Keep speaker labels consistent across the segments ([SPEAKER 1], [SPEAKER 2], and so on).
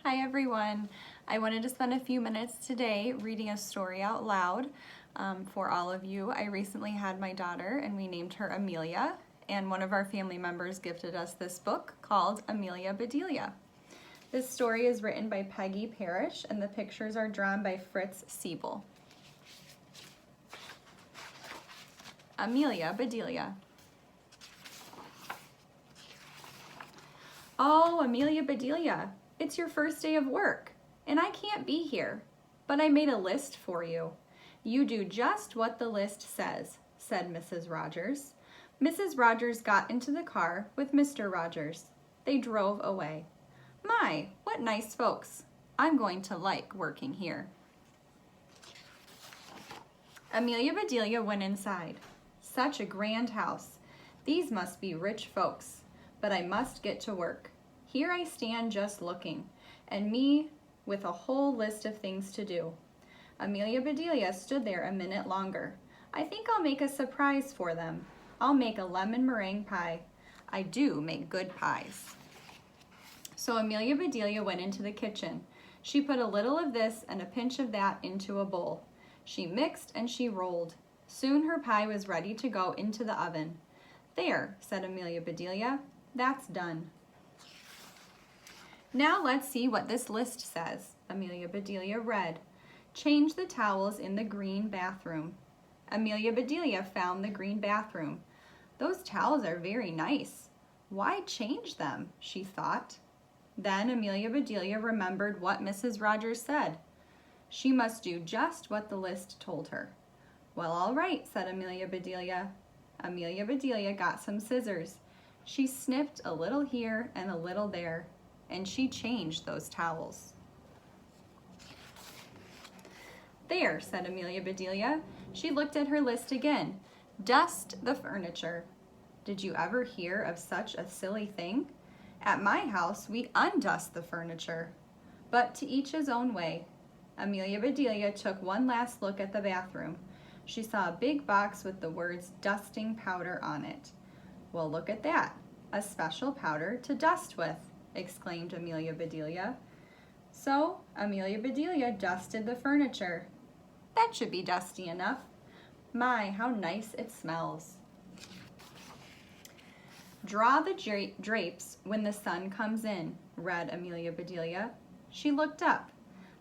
[SPEAKER 1] Hi everyone. I wanted to spend a few minutes today reading a story out loud for all of you. I recently had my daughter and we named her Amelia, and one of our family members gifted us this book called Amelia Bedelia. This story is written by Peggy Parrish and the pictures are drawn by Fritz Siebel. Amelia Bedelia. Oh, Amelia Bedelia, it's your first day of work, and I can't be here, but I made a list for you. You do just what the list says, said Mrs. Rogers. Mrs. Rogers got into the car with Mr. Rogers. They drove away. My, what nice folks. I'm going to like working here. Amelia Bedelia went inside. Such a grand house. These must be rich folks. But I must get to work. Here I stand just looking, and me with a whole list of things to do. Amelia Bedelia stood there a minute longer. I think I'll make a surprise for them. I'll make a lemon meringue pie. I do make good pies. So Amelia Bedelia went into the kitchen. She put a little of this and a pinch of that into a bowl. She mixed and she rolled. Soon her pie was ready to go into the oven. There, said Amelia Bedelia. That's done. Now let's see what this list says. Amelia Bedelia read. Change the towels in the green bathroom. Amelia Bedelia found the green bathroom. Those towels are very nice. Why change them? She thought. Then Amelia Bedelia remembered what Mrs. Rogers said. She must do just what the list told her. Well, all right, said Amelia Bedelia. Amelia Bedelia got some scissors. She snipped a little here and a little there, and she changed those towels. There, said Amelia Bedelia. She looked at her list again. Dust the furniture. Did you ever hear of such a silly thing? At my house, we undust the furniture. But to each his own way. Amelia Bedelia took one last look at the bathroom. She saw a big box with the words dusting powder on it. Well, look at that. A special powder to dust with, exclaimed Amelia Bedelia. So Amelia Bedelia dusted the furniture. That should be dusty enough. My, how nice it smells. Draw the drapes when the sun comes in, read Amelia Bedelia. She looked up.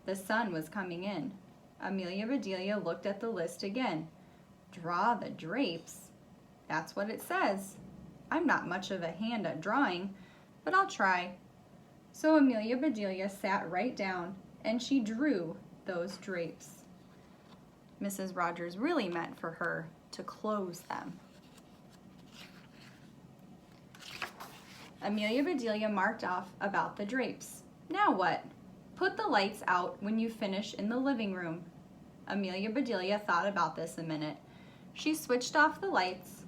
[SPEAKER 1] The sun was coming in. Amelia Bedelia looked at the list again. Draw the drapes? That's what it says. I'm not much of a hand at drawing, but I'll try. So Amelia Bedelia sat right down and she drew those drapes. Mrs. Rogers really meant for her to close them. Amelia Bedelia marked off about the drapes. Now what? Put the lights out when you finish in the living room. Amelia Bedelia thought about this a minute. She switched off the lights.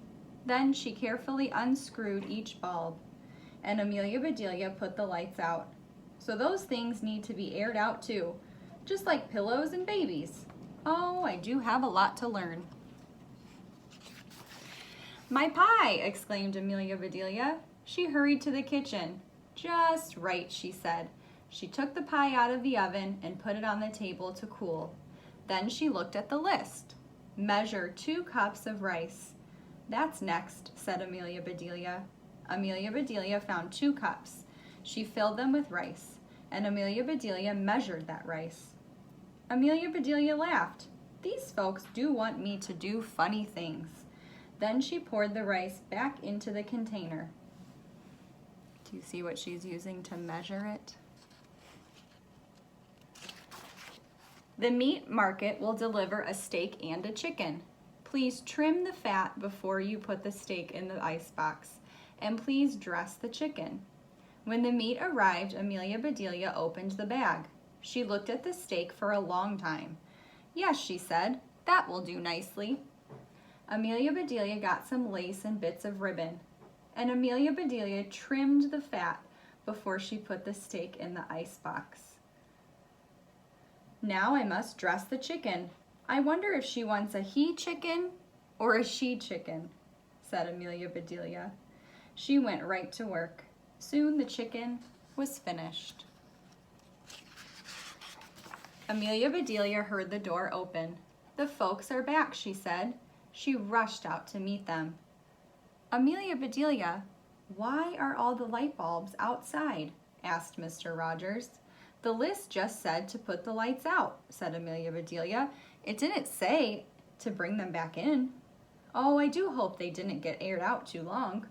[SPEAKER 1] Then she carefully unscrewed each bulb, and Amelia Bedelia put the lights out. So those things need to be aired out too, just like pillows and babies. Oh, I do have a lot to learn. My pie, exclaimed Amelia Bedelia. She hurried to the kitchen. Just right, she said. She took the pie out of the oven and put it on the table to cool. Then she looked at the list. Measure 2 cups of rice. That's next, said Amelia Bedelia. Amelia Bedelia found 2 cups. She filled them with rice, and Amelia Bedelia measured that rice. Amelia Bedelia laughed. These folks do want me to do funny things. Then she poured the rice back into the container. Do you see what she's using to measure it? The meat market will deliver a steak and a chicken. Please trim the fat before you put the steak in the icebox, and please dress the chicken. When the meat arrived, Amelia Bedelia opened the bag. She looked at the steak for a long time. Yes, she said, that will do nicely. Amelia Bedelia got some lace and bits of ribbon, and Amelia Bedelia trimmed the fat before she put the steak in the icebox. Now I must dress the chicken. I wonder if she wants a he chicken or a she chicken, said Amelia Bedelia. She went right to work. Soon the chicken was finished. Amelia Bedelia heard the door open. "The folks are back," she said. She rushed out to meet them. "Amelia Bedelia, why are all the light bulbs outside?" asked Mr. Rogers. "The list just said to put the lights out," said Amelia Bedelia. "It didn't say to bring them back in." "Oh, I do hope they didn't get aired out too long."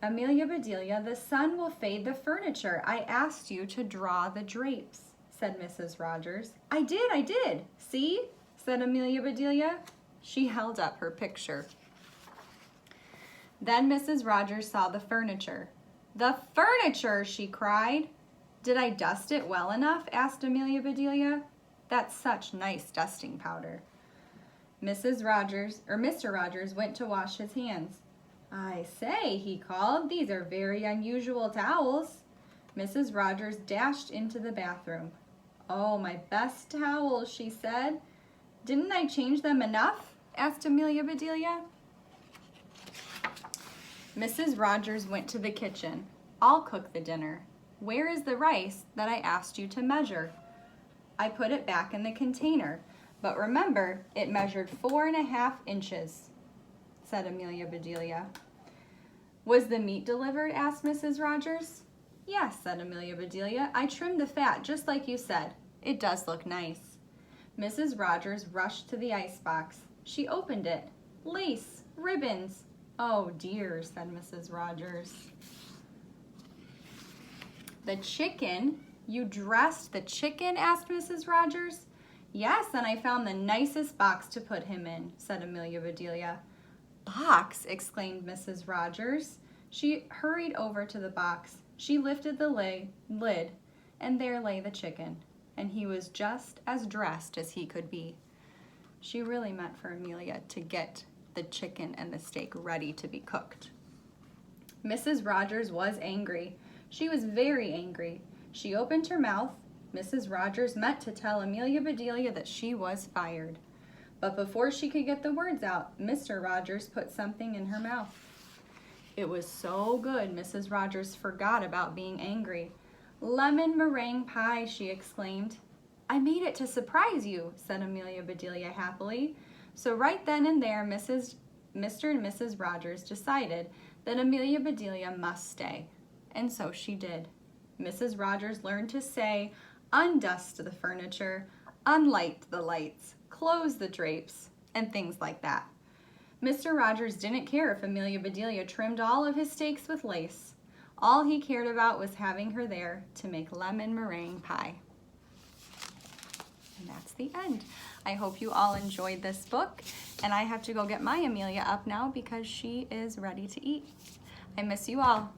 [SPEAKER 1] "Amelia Bedelia, the sun will fade the furniture. I asked you to draw the drapes," said Mrs. Rogers. I did. See?" said Amelia Bedelia. She held up her picture. Then Mrs. Rogers saw the furniture. "The furniture!" she cried. "Did I dust it well enough?" asked Amelia Bedelia. "That's such nice dusting powder." Mr. Rogers went to wash his hands. "I say," he called, "these are very unusual towels." Mrs. Rogers dashed into the bathroom. "Oh, my best towels," she said. "Didn't I change them enough?" asked Amelia Bedelia. Mrs. Rogers went to the kitchen. "I'll cook the dinner. Where is the rice that I asked you to measure?" "I put it back in the container, but remember, it measured 4.5 inches, said Amelia Bedelia. "Was the meat delivered?" asked Mrs. Rogers. "Yes," said Amelia Bedelia. "I trimmed the fat just like you said. It does look nice." Mrs. Rogers rushed to the icebox. She opened it. "Lace, ribbons." "Oh dear," said Mrs. Rogers. "The chicken? You dressed the chicken?" asked Mrs. Rogers. "Yes, and I found the nicest box to put him in," said Amelia Bedelia. "Box!" exclaimed Mrs. Rogers. She hurried over to the box. She lifted the lid, and there lay the chicken, and he was just as dressed as he could be. She really meant for Amelia to get the chicken and the steak ready to be cooked. Mrs. Rogers was angry. She was very angry. She opened her mouth. Mrs. Rogers meant to tell Amelia Bedelia that she was fired. But before she could get the words out, Mr. Rogers put something in her mouth. It was so good, Mrs. Rogers forgot about being angry. "Lemon meringue pie," she exclaimed. "I made it to surprise you," said Amelia Bedelia happily. So right then and there, Mr. and Mrs. Rogers decided that Amelia Bedelia must stay. And so she did. Mrs. Rogers learned to say, undust the furniture, unlight the lights, close the drapes, and things like that. Mr. Rogers didn't care if Amelia Bedelia trimmed all of his steaks with lace. All he cared about was having her there to make lemon meringue pie. And that's the end. I hope you all enjoyed this book, and I have to go get my Amelia up now because she is ready to eat. I miss you all.